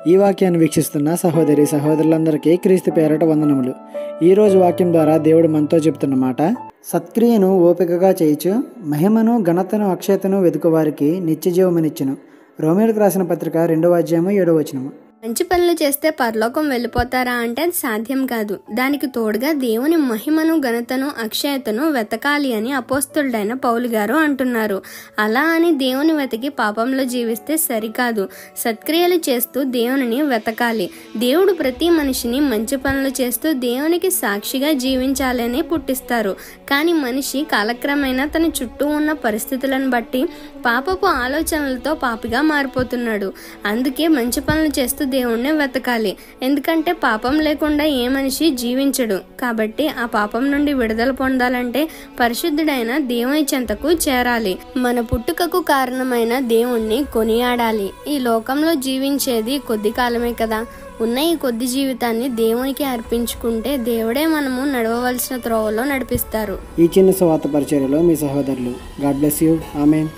ఈ వాక్యాన్ని వీక్షిస్తున్న సహోదరి సహోదరులందరికీ క్రీస్తు పేరట వందనములు. ఈరోజు వాక్యం ద్వారా దేవుడు మనతో చెప్తున్న మాట, సత్క్రియను ఓపికగా చేయుచు మహిమను ఘనతను అక్షయతను వెతుకువారికి నిత్యజీవమునిచ్చును. రోమీయులకు రాసిన పత్రిక 2వ అధ్యాయము 7వ వచనము. మంచి పనులు చేస్తే పరలోకం వెళ్ళిపోతారా అంటే అది సాధ్యం కాదు. దానికి తోడుగా దేవుని మహిమను ఘనతను అక్షయతను వెతకాలి అని అపోస్తలుడైన పౌలు గారు అంటున్నారు. అలా అని దేవుని వెతికి పాపంలో జీవిస్తే సరికాదు. సత్క్రియలు చేస్తూ దేవునిని వెతకాలి. దేవుడు ప్రతి మనిషిని మంచి పనులు చేస్తూ దేవునికి సాక్షిగా జీవించాలని పుట్టిస్తారు. కానీ మనిషి కాలక్రమేణా తన చుట్టూ ఉన్న పరిస్థితులను బట్టి పాపపు ఆలోచనలతో పాపిగా మారిపోతున్నాడు. అందుకే మంచి పనులు చేస్తూ దేవుణ్ణి వెతకాలి. ఎందుకంటే పాపం లేకుండా ఏ మనిషి జీవించడు. కాబట్టి ఆ పాపం నుండి విడుదల పొందాలంటే పరిశుద్ధుడైన దేవుని చెంతకు చేరాలి. మన పుట్టుకకు కారణమైన దేవుణ్ణి కొనియాడాలి. ఈ లోకంలో జీవించేది కొద్ది కాలమే కదా. ఉన్న ఈ కొద్ది జీవితాన్ని దేవునికి అర్పించుకుంటే దేవుడే మనము నడవవలసిన త్రోవలో నడిపిస్తారు. ఈ చిన్న సువార్త పరిచర్యలో మీ సహోదరులు. God bless you. ఆమేన్.